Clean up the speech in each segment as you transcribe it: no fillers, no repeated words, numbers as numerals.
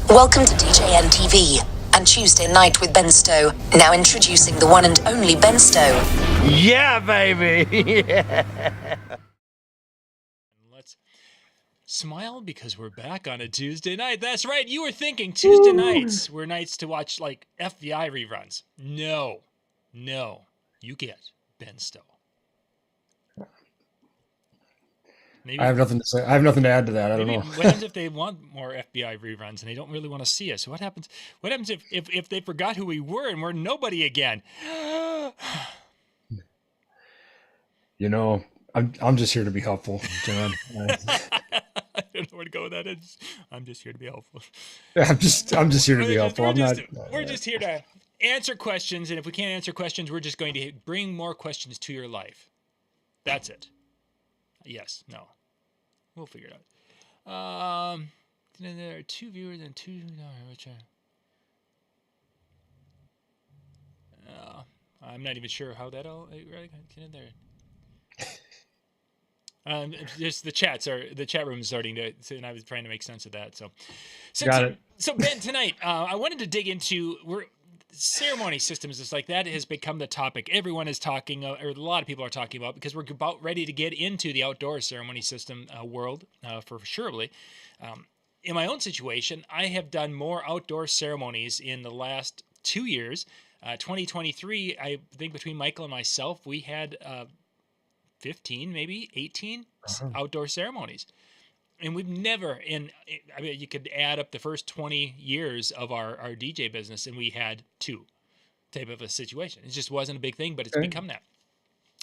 Welcome to DJNTV and Tuesday Night with Ben Stowe. Now introducing the one and only Ben Stowe. Yeah, baby. Yeah. Let's smile because we're back on a Tuesday night. That's right. You were thinking Tuesday nights were nights to watch like FBI reruns. No. You get Ben Stowe. Maybe, I have nothing to say. I have nothing to add to that. I don't know. What happens if they want more FBI reruns and they don't really want to see us? What happens if they forgot who we were and we're nobody again? You know, I'm just here to be helpful, John. I don't know where to go with that. I'm just here to be helpful. I'm just here to be helpful. We're just here to answer questions, and if we can't answer questions, we're just going to bring more questions to your life. That's it. Yes. No. We'll figure it out. There are 2 viewers and 2. Which I'm not even sure how that all right there. Just the chat room is starting to, and I was trying to make sense of that. So Got it. So Ben, tonight I wanted to dig into ceremony systems. It's like that has become the topic everyone is talking, or a lot of people are talking about, because we're about ready to get into the outdoor ceremony system world for surely. In my own situation, I have done more outdoor ceremonies in the last 2 years. 2023, I think between Michael and myself, we had 15, maybe 18 outdoor ceremonies. And we've never, I mean, you could add up the first 20 years of our DJ business, and we had 2 type of a situation. It just wasn't a big thing, but it's become that.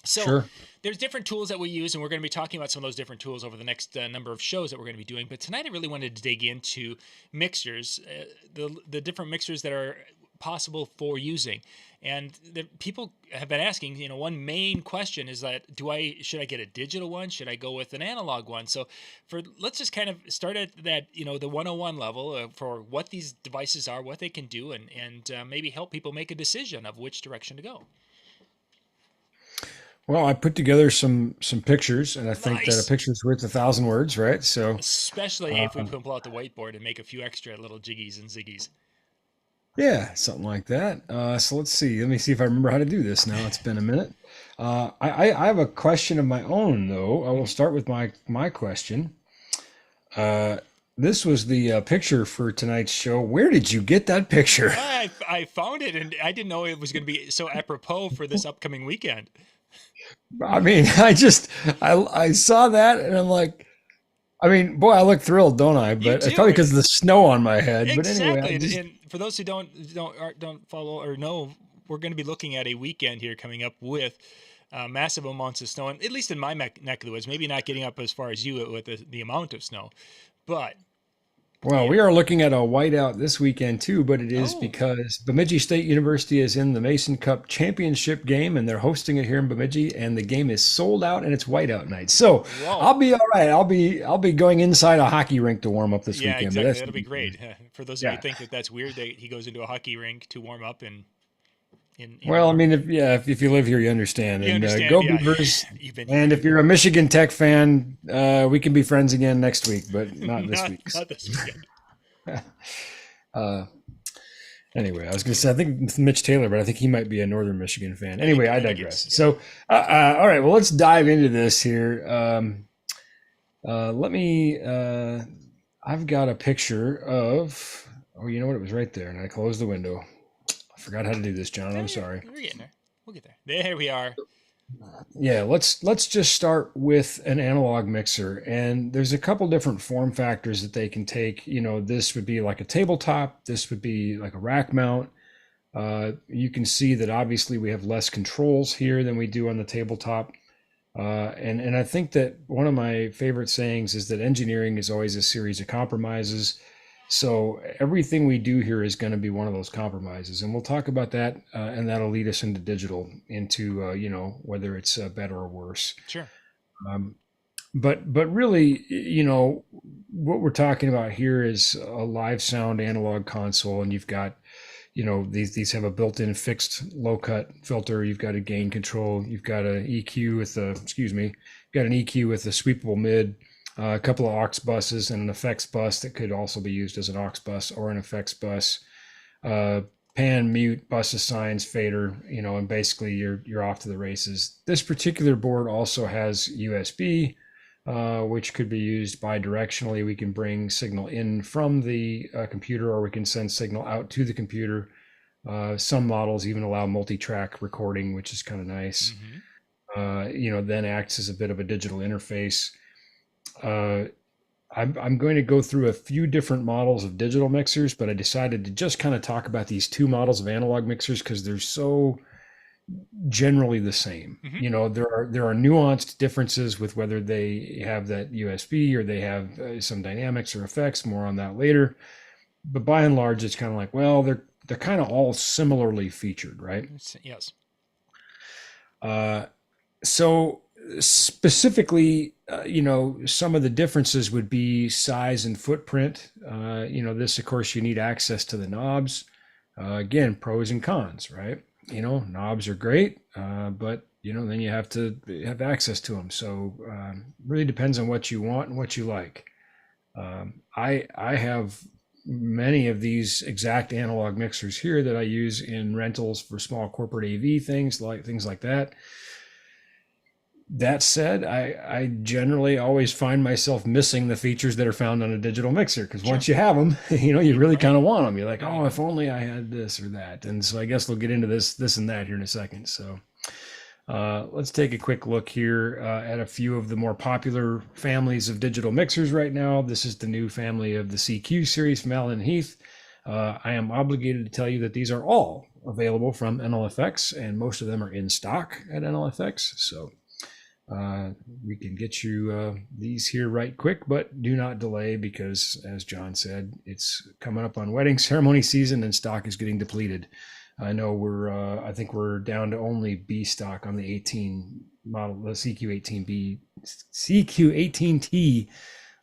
So There's different tools that we use, and we're going to be talking about some of those different tools over the next number of shows that we're going to be doing. But tonight I really wanted to dig into mixers, the different mixers that are possible for using. And the people have been asking, one main question is that should I get a digital one? Should I go with an analog one? So let's just kind of start at that, the 101 level for what these devices are, what they can do, and maybe help people make a decision of which direction to go. Well, I put together some pictures, and I think Nice. that a picture's worth 1,000 words, right? So Especially if we pull out the whiteboard and make a few extra little jiggies and ziggies. yeah, something like that. So let's see. Let me see if I remember how to do this now. It's been a minute. I have a question of my own, though. I will start with my question. This was the picture for tonight's show. Where did you get that picture? I found it, and I didn't know it was going to be so apropos for this upcoming weekend. I mean, I saw that, and I'm like, I mean, boy, I look thrilled, don't I? But it's probably because of the snow on my head. Exactly. But anyway, And for those who don't follow or know, we're going to be looking at a weekend here coming up with massive amounts of snow, and at least in my neck of the woods, maybe not getting up as far as you with the amount of snow, but. Well, we are looking at a whiteout this weekend too, but it is because Bemidji State University is in the Mason Cup championship game, and they're hosting it here in Bemidji, and the game is sold out, and it's whiteout night. So I'll be all right. I'll be going inside a hockey rink to warm up this weekend. Yeah, exactly. That'll be great. For those of you who think that's weird, that he goes into a hockey rink to warm up well, I mean, if you live here, you understand. Go Beavers. And if you're a Michigan Tech fan, we can be friends again next week, but not this week. Not this weekend. Anyway, I was going to say, I think it's Mitch Taylor, but I think he might be a Northern Michigan fan. Anyway, I digress. Yeah. So, all right, well, let's dive into this here. I've got a picture of, you know what? It was right there, and I closed the window. I forgot how to do this, John. I'm sorry. We're getting there. We'll get there. There we are. Yeah, let's just start with an analog mixer, and there's a couple different form factors that they can take. This would be like a tabletop. This would be like a rack mount. You can see that obviously we have less controls here than we do on the tabletop. And I think that one of my favorite sayings is that engineering is always a series of compromises. So everything we do here is going to be one of those compromises, and we'll talk about that, and that'll lead us into digital, into whether it's better or worse. Sure. But really, what we're talking about here is a live sound analog console, and you've got, these have a built-in fixed low cut filter. You've got a gain control. You've got an EQ with an EQ with a sweepable mid. a couple of aux buses, and an effects bus that could also be used as an aux bus or an effects bus. Pan, mute, bus assigns, fader, and basically you're off to the races. This particular board also has USB, which could be used bidirectionally. We can bring signal in from the computer, or we can send signal out to the computer. Some models even allow multi-track recording, which is kind of nice. Then acts as a bit of a digital interface. I'm going to go through a few different models of digital mixers, but I decided to just kind of talk about these two models of analog mixers because they're so generally the same. There are nuanced differences with whether they have that USB or they have some dynamics or effects. More on that later. But by and large, it's kind of like, well, they're kind of all similarly featured, right? Yes. So specifically, some of the differences would be size and footprint. This, of course, you need access to the knobs. Again, pros and cons, right? Knobs are great, but then you have to have access to them. So really depends on what you want and what you like. I have many of these exact analog mixers here that I use in rentals for small corporate AV things like that. That said, I generally always find myself missing the features that are found on a digital mixer, because once you have them, you really kind of want them. You're like, oh, if only I had this or that. And so I guess we'll get into this and that here in a second. So let's take a quick look here at a few of the more popular families of digital mixers right now. This is the new family of the CQ series from Allen Heath. I am obligated to tell you that these are all available from NLFX, and most of them are in stock at NLFX. So we can get you these here right quick, but do not delay, because as John said, it's coming up on wedding ceremony season and stock is getting depleted. I know I think we're down to only B stock on the 18 model, the CQ18T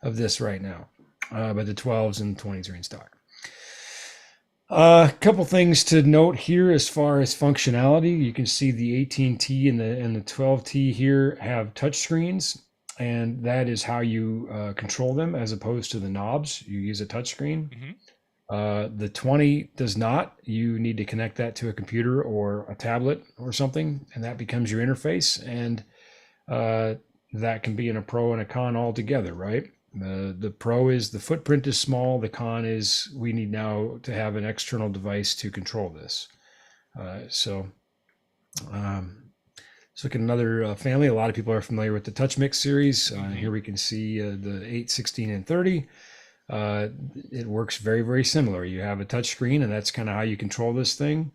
of this right now, but the 12s and 20s are in stock. A couple things to note here as far as functionality. You can see the 18T and the 12T here have touch screens, and that is how you control them as opposed to the knobs. You use a touch screen. The 20 does not. You need to connect that to a computer or a tablet or something, and that becomes your interface. And that can be in a pro and a con altogether, right? The pro is the footprint is small. The con is we need now to have an external device to control this. So let's look at another family. A lot of people are familiar with the Touch Mix series. Here we can see the 8, 16, and 30. It works very, very similar. You have a touch screen, and that's kind of how you control this thing.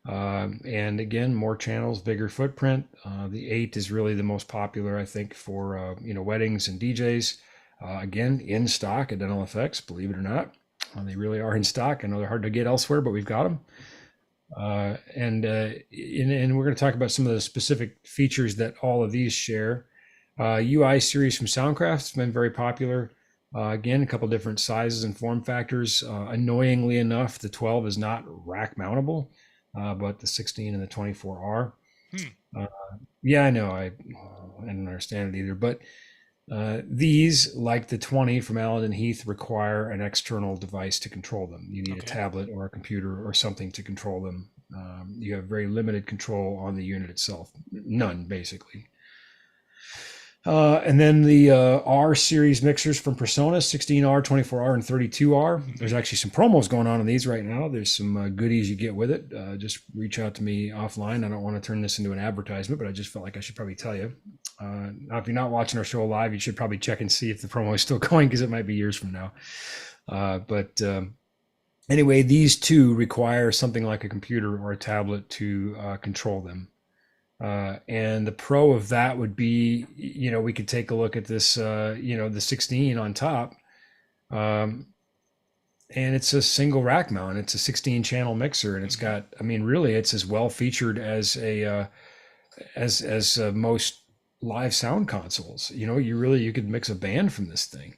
And again, more channels, bigger footprint. The 8 is really the most popular, I think, for weddings and DJs. Again, in stock at NLFX, believe it or not. They really are in stock. I know they're hard to get elsewhere, but we've got them. And we're going to talk about some of the specific features that all of these share. UI series from Soundcraft has been very popular. Again, a couple different sizes and form factors. Annoyingly enough, the 12 is not rack mountable, but the 16 and the 24 are. Yeah, I know. I don't understand it either. But these, like the 20 from Allen and Heath, require an external device to control them. You need a tablet or a computer or something to control them. You have very limited control on the unit itself. None, basically. And then the R series mixers from Persona, 16R, 24R, and 32R. There's actually some promos going on these right now. There's some goodies you get with it. Just reach out to me offline. I don't want to turn this into an advertisement, but I just felt like I should probably tell you. Now, if you're not watching our show live, you should probably check and see if the promo is still going, because it might be years from now. But anyway, these two require something like a computer or a tablet to control them. And the pro of that would be, we could take a look at this, the 16 on top. And it's a single rack mount. It's a 16 channel mixer, and it's got, really it's as well featured as as most live sound consoles. You could mix a band from this thing.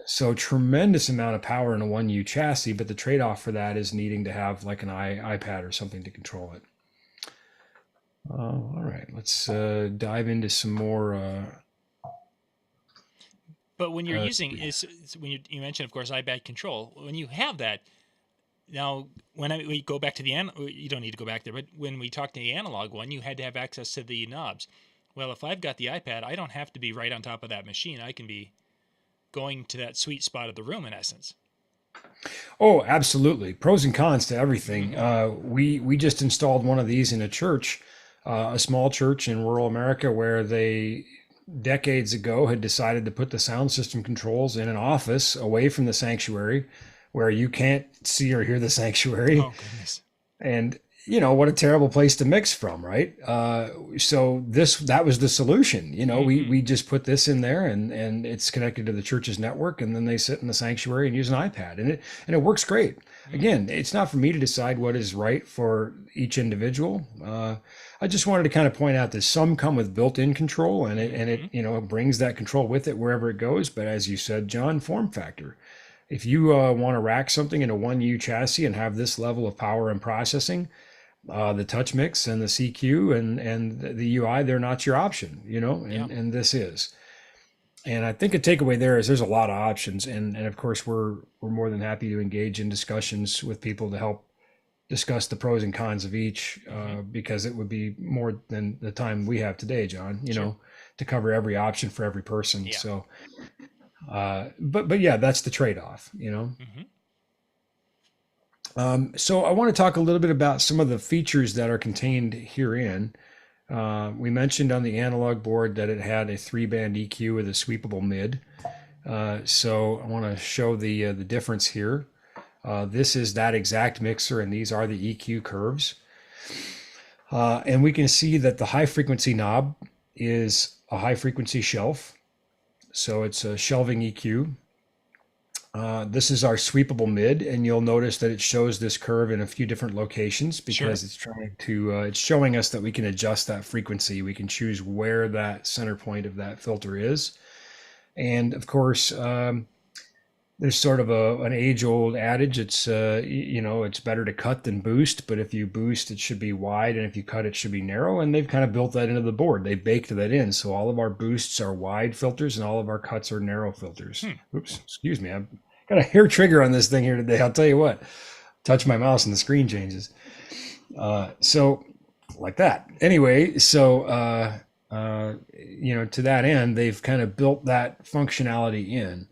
So tremendous amount of power in a 1U chassis, but the trade-off for that is needing to have like an iPad or something to control it. All right, let's dive into some more. But when you're using when you mentioned, of course, iPad control, when you have that, now when we go back to you don't need to go back there, but when we talked to the analog one, you had to have access to the knobs. Well, if I've got the iPad, I don't have to be right on top of that machine. I can be going to that sweet spot of the room, in essence. Oh, absolutely. Pros and cons to everything. We just installed one of these in a church, a small church in rural America, where they decades ago had decided to put the sound system controls in an office away from the sanctuary, where you can't see or hear the sanctuary. Oh, goodness. And what a terrible place to mix from, right? So that was the solution. We just put this in there, and it's connected to the church's network, and then they sit in the sanctuary and use an iPad, and it works great. Again, it's not for me to decide what is right for each individual. I just wanted to kind of point out that some come with built-in control, and it brings that control with it wherever it goes. But as you said, John, form factor. If you want to rack something in a 1U chassis and have this level of power and processing, the touch mix and the CQ and the UI, they're not your option, and this is. And I think a takeaway there is there's a lot of options, and of course we're more than happy to engage in discussions with people to help discuss the pros and cons of each, because it would be more than the time we have today, John, to cover every option for every person. Yeah. So, but yeah, that's the trade-off, So I want to talk a little bit about some of the features that are contained herein. We mentioned on the analog board that it had a 3-band EQ with a sweepable mid. So I want to show the difference here. This is that exact mixer, and these are the EQ curves. And we can see that the high frequency knob is a high frequency shelf. So it's a shelving EQ. This is our sweepable mid, and you'll notice that it shows this curve in a few different locations because it's trying to, it's showing us that we can adjust that frequency. We can choose where that center point of that filter is. And of course, there's sort of an age-old adage. It's, it's better to cut than boost, but if you boost, it should be wide, and if you cut, it should be narrow. And they've kind of built that into the board. They baked that in. So all of our boosts are wide filters, and all of our cuts are narrow filters. Oops, excuse me. I've got a hair trigger on this thing here today. I'll tell you what. Touch my mouse and the screen changes. So like that. Anyway, so to that end, they've kind of built that functionality in.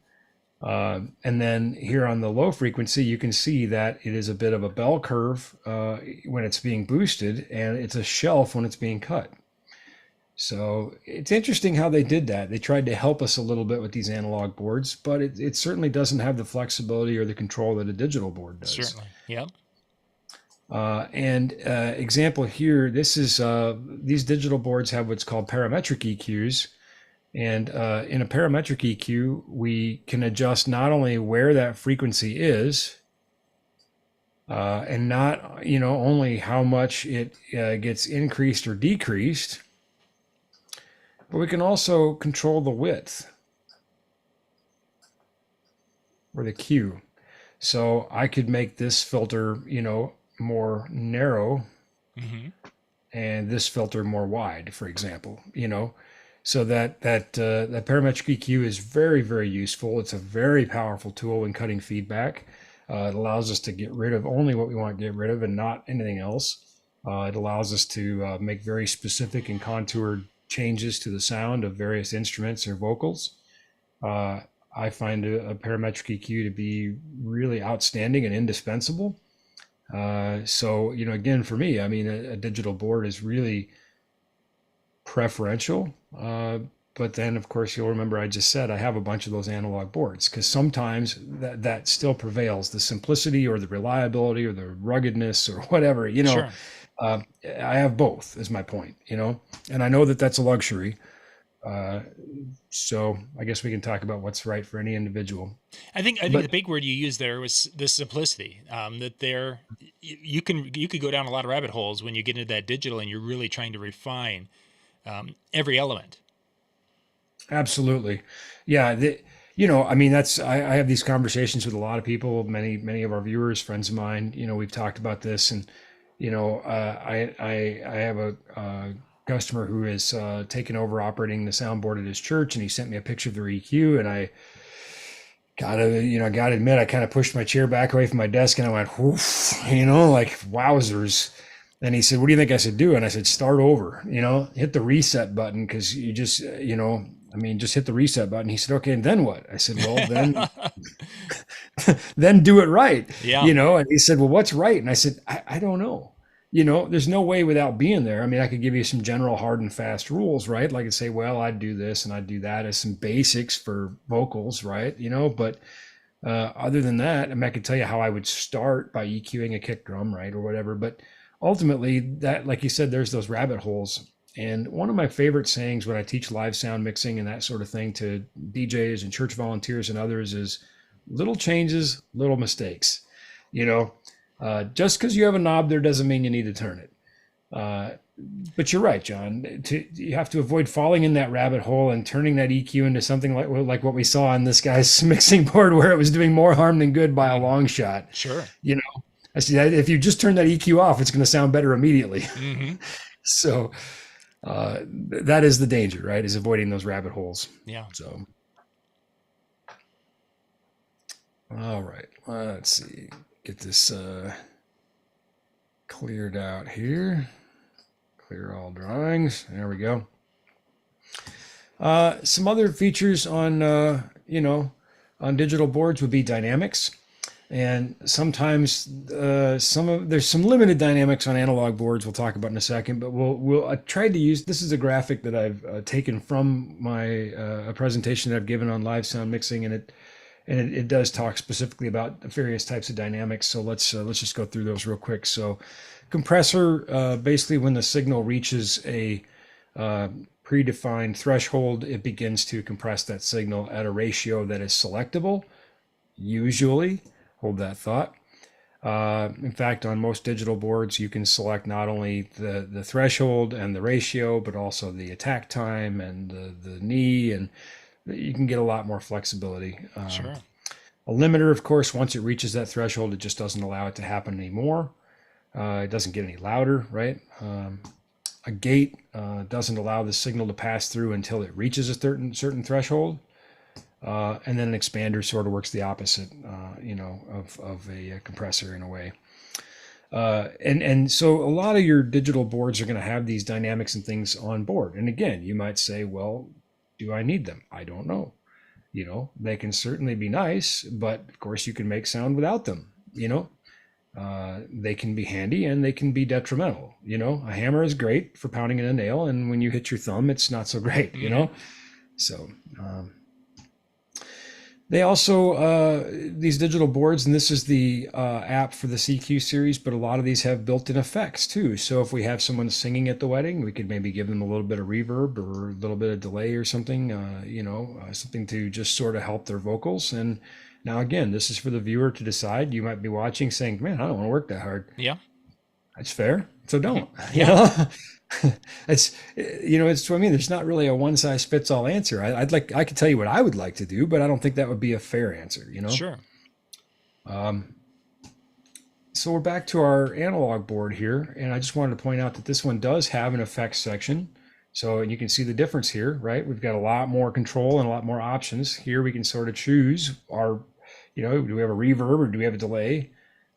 And then here on the low frequency, you can see that it is a bit of a bell curve when it's being boosted, and it's a shelf when it's being cut. So it's interesting how they did that. They tried to help us a little bit with these analog boards, but it certainly doesn't have the flexibility or the control that a digital board does. Certainly, yeah. And example here, this is these digital boards have what's called parametric EQs. And in a parametric EQ, we can adjust not only where that frequency is, and not only how much it gets increased or decreased, but we can also control the width or the Q. So I could make this filter, more narrow, and this filter more wide, for example, So that parametric EQ is very, very useful. It's a very powerful tool in cutting feedback. It allows us to get rid of only what we want to get rid of and not anything else. It allows us to make very specific and contoured changes to the sound of various instruments or vocals. I find a parametric EQ to be really outstanding and indispensable. So, again, for me, a digital board is really preferential. But then, of course, you'll remember I just said I have a bunch of those analog boards because sometimes that still prevails. The simplicity or the reliability or the ruggedness or whatever, Sure. I have both is my point, and I know that that's a luxury. So I guess we can talk about what's right for any individual. I think the big word you used there was the simplicity. That you could go down a lot of rabbit holes when you get into that digital and you're really trying to refine every element. Absolutely. Yeah. I have these conversations with a lot of people, many of our viewers, friends of mine, we've talked about this, and, I have a customer who is taken over operating the soundboard at his church, and he sent me a picture of their EQ, and I gotta admit, I kind of pushed my chair back away from my desk, and I went, whoof, like wowzers. And he said, "What do you think I should do?" And I said, "Start over, hit the reset button, because you just, just hit the reset button." He said, "Okay, and then what?" I said, "Well, then, then do it right." Yeah. And he said, "Well, what's right?" And I said, I don't know. There's no way without being there. I mean, I could give you some general hard and fast rules, right? Like I'd say, well, I'd do this and I'd do that as some basics for vocals, right? But other than that, I mean, I could tell you how I would start by EQing a kick drum, right? Or whatever. But ultimately, that, like you said, there's those rabbit holes. And one of my favorite sayings when I teach live sound mixing and that sort of thing to DJs and church volunteers and others is little changes, little mistakes. Just because you have a knob there doesn't mean you need to turn it. But you're right, John. You have to avoid falling in that rabbit hole and turning that EQ into something like what we saw on this guy's mixing board, where it was doing more harm than good by a long shot. Sure. I see that if you just turn that EQ off, it's going to sound better immediately. Mm-hmm. So that is the danger, right? Is avoiding those rabbit holes. Yeah. So, all right. Let's see. Get this cleared out here. Clear all drawings. There we go. Some other features on on digital boards would be dynamics, and sometimes there's some limited dynamics on analog boards. We'll talk about in a second, but I tried to use, this is a graphic that I've taken from my a presentation that I've given on live sound mixing, and it does talk specifically about various types of dynamics. So let's just go through those real quick. So compressor, basically when the signal reaches a predefined threshold, it begins to compress that signal at a ratio that is selectable. Usually, hold that thought. In fact, on most digital boards, you can select not only the threshold and the ratio, but also the attack time and the knee, and you can get a lot more flexibility. Sure. A limiter, of course, once it reaches that threshold, it just doesn't allow it to happen anymore. It doesn't get any louder, right? A gate doesn't allow the signal to pass through until it reaches a certain threshold. And then an expander sort of works the opposite, of a compressor in a way. And so a lot of your digital boards are going to have these dynamics and things on board. And again, you might say, well, do I need them? I don't know. They can certainly be nice, but of course you can make sound without them. They can be handy and they can be detrimental. A hammer is great for pounding in a nail, and when you hit your thumb, it's not so great, So they also, these digital boards, and this is the app for the CQ series, but a lot of these have built-in effects too. So if we have someone singing at the wedding, we could maybe give them a little bit of reverb or a little bit of delay or something, something to just sort of help their vocals. And now again, this is for the viewer to decide. You might be watching saying, "Man, I don't want to work that hard." Yeah. That's fair. So don't, Yeah. it's what I mean. There's not really a one size fits all answer. I could tell you what I would like to do, but I don't think that would be a fair answer, Sure. So we're back to our analog board here, and I just wanted to point out that this one does have an effects section. So you can see the difference here, right? We've got a lot more control and a lot more options. Here we can sort of choose do we have a reverb or do we have a delay,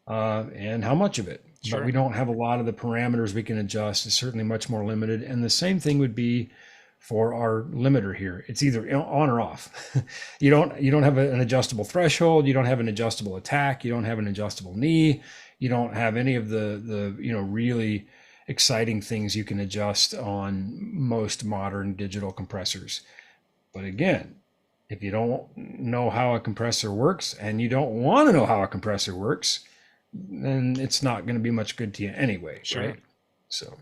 and how much of it. Sure. But we don't have a lot of the parameters we can adjust. It's certainly much more limited. And the same thing would be for our limiter here. It's either on or off. You don't have an adjustable threshold. You don't have an adjustable attack. You don't have an adjustable knee. You don't have any of the really exciting things you can adjust on most modern digital compressors. But again, if you don't know how a compressor works and you don't want to know how a compressor works, then it's not going to be much good to you anyway, Sure. right? So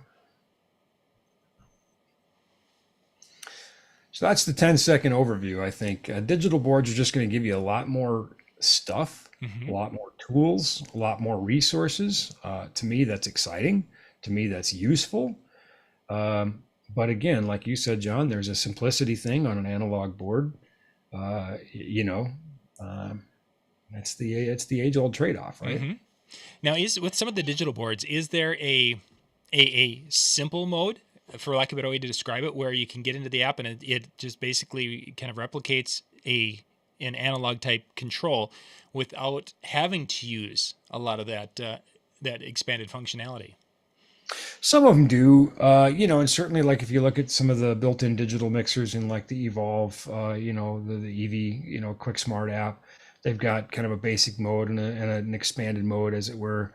that's the 10-second overview, I think. Digital boards are just going to give you a lot more stuff, a lot more tools, a lot more resources. To me, that's exciting. To me, that's useful. But again, like you said, John, there's a simplicity thing on an analog board. It's the age-old trade-off, right? Mm-hmm. Now, with some of the digital boards, is there a simple mode for lack of a better way to describe it, where you can get into the app and it just basically kind of replicates an analog type control without having to use a lot of that expanded functionality. Some of them do, and certainly like if you look at some of the built-in digital mixers in like the Evolve, the EV, Quick Smart app, they've got kind of a basic mode and an expanded mode, as it were.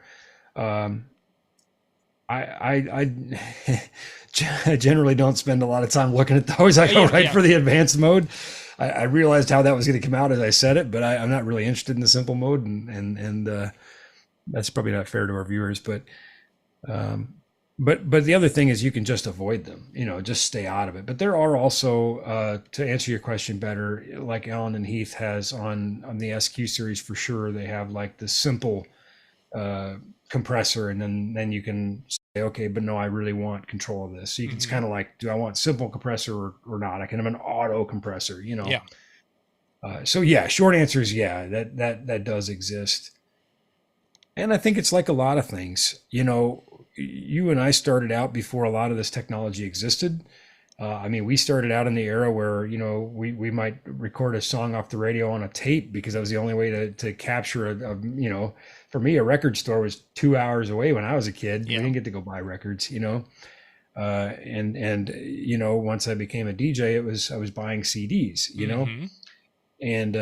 I generally don't spend a lot of time looking at those. I go for the advanced mode. I realized how that was going to come out as I said it, but I'm not really interested in the simple mode, and that's probably not fair to our viewers, but the other thing is you can just avoid them, just stay out of it. But there are also, to answer your question better, like Alan and Heath has on the SQ series for sure, they have like the simple compressor, and then you can say, okay, but no, I really want control of this. So you can, it's kind of like, do I want simple compressor or not? I can have an auto compressor, Yeah. So yeah, short answer is yeah, that does exist. And I think it's like a lot of things, you and I started out before a lot of this technology existed. We started out in the era where, we might record a song off the radio on a tape because that was the only way to capture for me, a record store was 2 hours away when I was a kid. Yeah. We didn't get to go buy records, once I became a DJ, I was buying CDs, and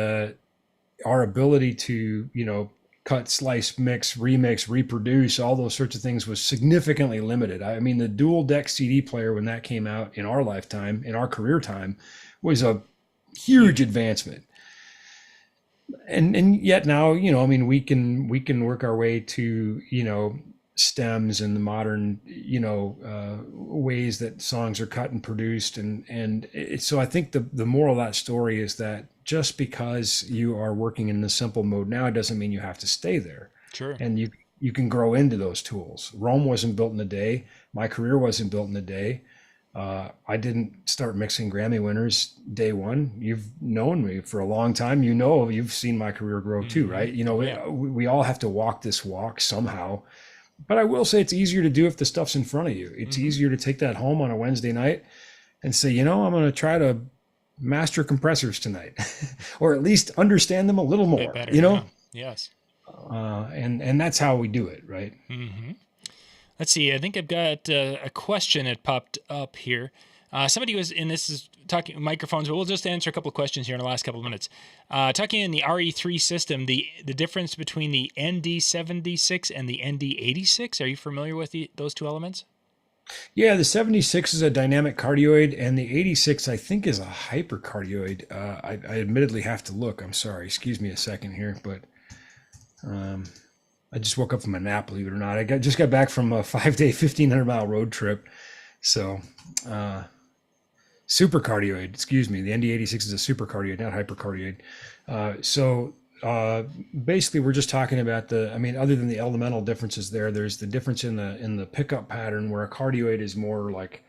our ability to, cut, slice, mix, remix, reproduce, all those sorts of things was significantly limited. The dual deck CD player, when that came out in our lifetime, in our career time, was a huge advancement. And yet now, we can work our way to, stems and the modern, ways that songs are cut and produced. So I think the moral of that story is that just because you are working in the simple mode now, it doesn't mean you have to stay there. Sure. And you can grow into those tools. Rome wasn't built in a day. My career wasn't built in a day. I didn't start mixing Grammy winners day one. You've known me for a long time. You've seen my career grow too, right? We all have to walk this walk somehow. But I will say it's easier to do if the stuff's in front of you. It's easier to take that home on a Wednesday night and say, I'm going to try to master compressors tonight, or at least understand them a little more, better, Yeah. Yes. And that's how we do it, right? Mm-hmm. Let's see. I think I've got a question that popped up here. Somebody was, and this is talking microphones, but we'll just answer a couple of questions here in the last couple of minutes. Talking in the RE3 system, the difference between the ND76 and the ND86, are you familiar with those two elements? Yeah, the 76 is a dynamic cardioid, and the 86, I think, is a hypercardioid. I admittedly have to look. I'm sorry. Excuse me a second here, but I just woke up from a nap, believe it or not. I just got back from a 5-day, 1,500-mile road trip. So supercardioid, excuse me. The ND86 is a supercardioid, not hypercardioid. Basically, we're just talking about other than the elemental differences there's the difference in the pickup pattern, where a cardioid is more like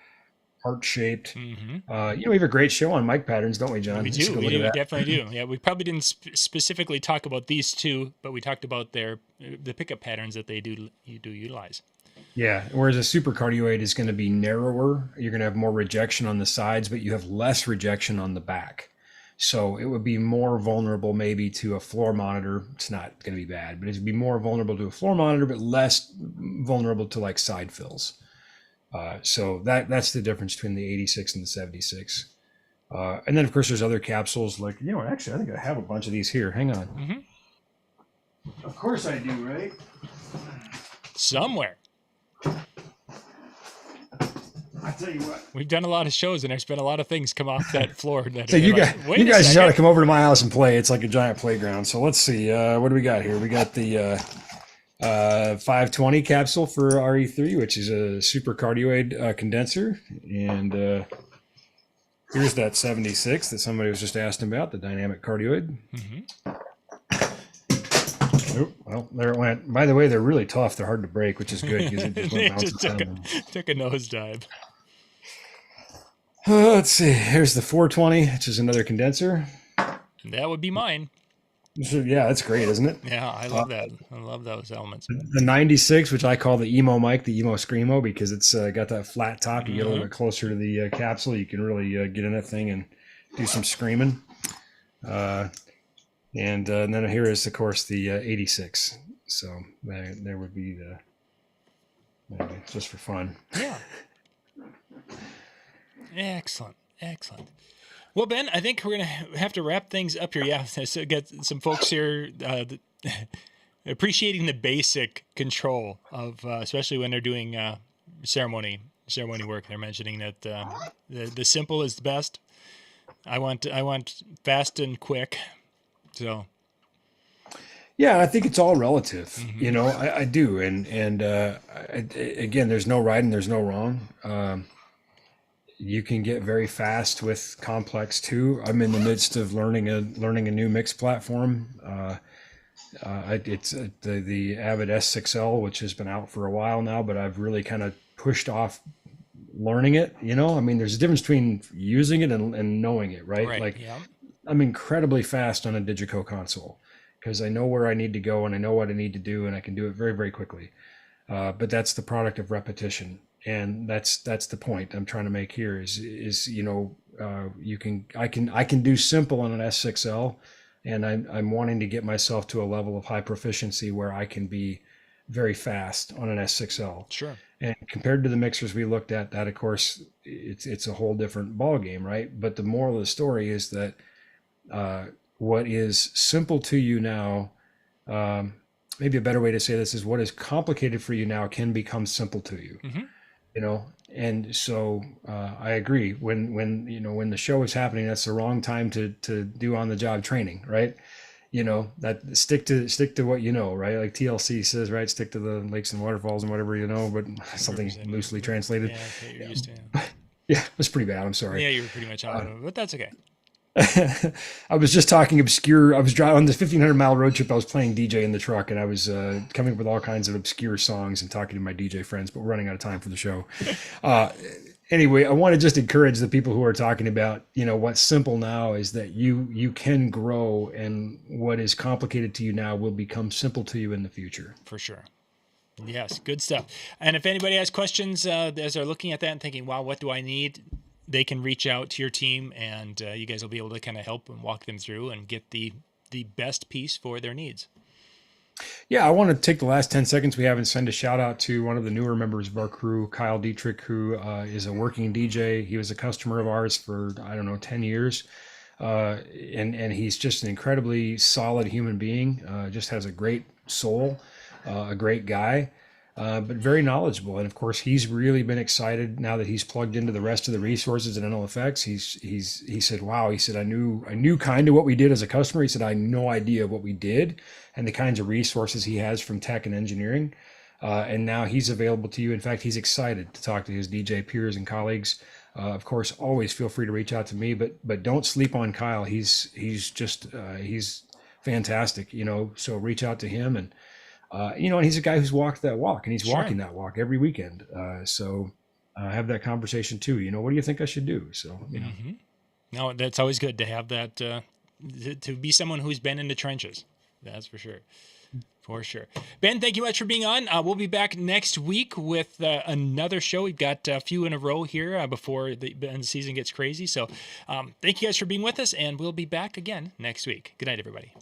heart-shaped. Mm-hmm. We have a great show on mic patterns, don't we, John? We do. We definitely do. Yeah, we probably didn't specifically talk about these two, but we talked about the pickup patterns that you do utilize. Yeah, whereas a supercardioid is going to be narrower. You're going to have more rejection on the sides, but you have less rejection on the back. So it would be more vulnerable maybe to a floor monitor. It's not going to be bad, but it'd be more vulnerable to a floor monitor, but less vulnerable to like side fills. So that's the difference between the 86 and the 76. And then of course there's other capsules like, actually I think I have a bunch of these here. Hang on. Mm-hmm. Of course I do, right? Somewhere. I tell you what, we've done a lot of shows and there's been a lot of things come off that floor. So you guys just got to come over to my house and play. It's like a giant playground. So let's see. What do we got here? We got the 520 capsule for RE3, which is a supercardioid condenser. And here's that 76 that somebody was just asking about, the dynamic cardioid. Mm-hmm. Oh, well, there it went. By the way, they're really tough. They're hard to break, which is good because it just went bouncing took a nosedive. Let's see. Here's the 420, which is another condenser. That would be mine. So, yeah, that's great, isn't it? Yeah, I love that. I love those elements. The 96, which I call the emo mic, the emo screamo, because it's got that flat top. You get a little bit closer to the capsule, you can really get in that thing and do some screaming. And then here is, of course, the 86. So there would be the just for fun. Yeah. Excellent. Well, Ben, I think we're going to have to wrap things up here. Yeah, so got some folks here appreciating the basic control of, especially when they're doing ceremony work. They're mentioning that the simple is the best. I want fast and quick. So. Yeah, I think it's all relative. You know, I do, and again, there's no right and there's no wrong. You can get very fast with complex too. I'm in the midst of learning a new mix platform. It's the Avid S6L, which has been out for a while now, but I've really kind of pushed off learning it. You know, I mean, there's a difference between using it and knowing it, right? Like, yeah. I'm incredibly fast on a Digico console because I know where I need to go and I know what I need to do, and I can do it very, very quickly. But that's the product of repetition. And that's the point I'm trying to make here is you know, I can do simple on an S6L, and I'm wanting to get myself to a level of high proficiency where I can be very fast on an S6L. Sure. And compared to the mixers we looked at, that of course it's a whole different ball game, right? But the moral of the story is that what is simple to you now, maybe a better way to say this is what is complicated for you now can become simple to you. You know, and so I agree. When the show is happening, that's the wrong time to do on the job training, right? You know, that stick to what you know, right? Like TLC says, right? Stick to the lakes and waterfalls and whatever you know, but something loosely translated. Yeah, okay, you're used to it. Yeah, it was pretty bad. I'm sorry. Yeah, you were pretty much on it, but that's okay. I was just talking obscure. I was driving on this 1,500-mile road trip. I was playing DJ in the truck, and I was coming up with all kinds of obscure songs and talking to my DJ friends. But we're running out of time for the show. Anyway, I want to just encourage the people who are talking about, you know, what's simple now is that you can grow, and what is complicated to you now will become simple to you in the future. For sure. Yes, good stuff. And if anybody has questions as they're looking at that and thinking, wow, what do I need? They can reach out to your team, and you guys will be able to kind of help and walk them through and get the best piece for their needs. Yeah, I want to take the last 10 seconds we have and send a shout out to one of the newer members of our crew, Kyle Dietrich, who is a working DJ. He was a customer of ours for, 10 years. And he's just an incredibly solid human being, just has a great soul, a great guy. But very knowledgeable. And of course, he's really been excited now that he's plugged into the rest of the resources at NLFX. He said, wow, he said, I knew kind of what we did as a customer. He said, I had no idea what we did and the kinds of resources he has from tech and engineering. And now he's available to you. In fact, he's excited to talk to his DJ peers and colleagues. Of course, always feel free to reach out to me, but don't sleep on Kyle. He's fantastic, you know, so reach out to him. And and he's a guy who's walked that walk, and he's walking that walk every weekend. So have that conversation too. You know, what do you think I should do? So, you know. No, that's always good to have that, to be someone who's been in the trenches. That's for sure. For sure. Ben, thank you much for being on. We'll be back next week with another show. We've got a few in a row here before the season gets crazy. So thank you guys for being with us, and we'll be back again next week. Good night, everybody.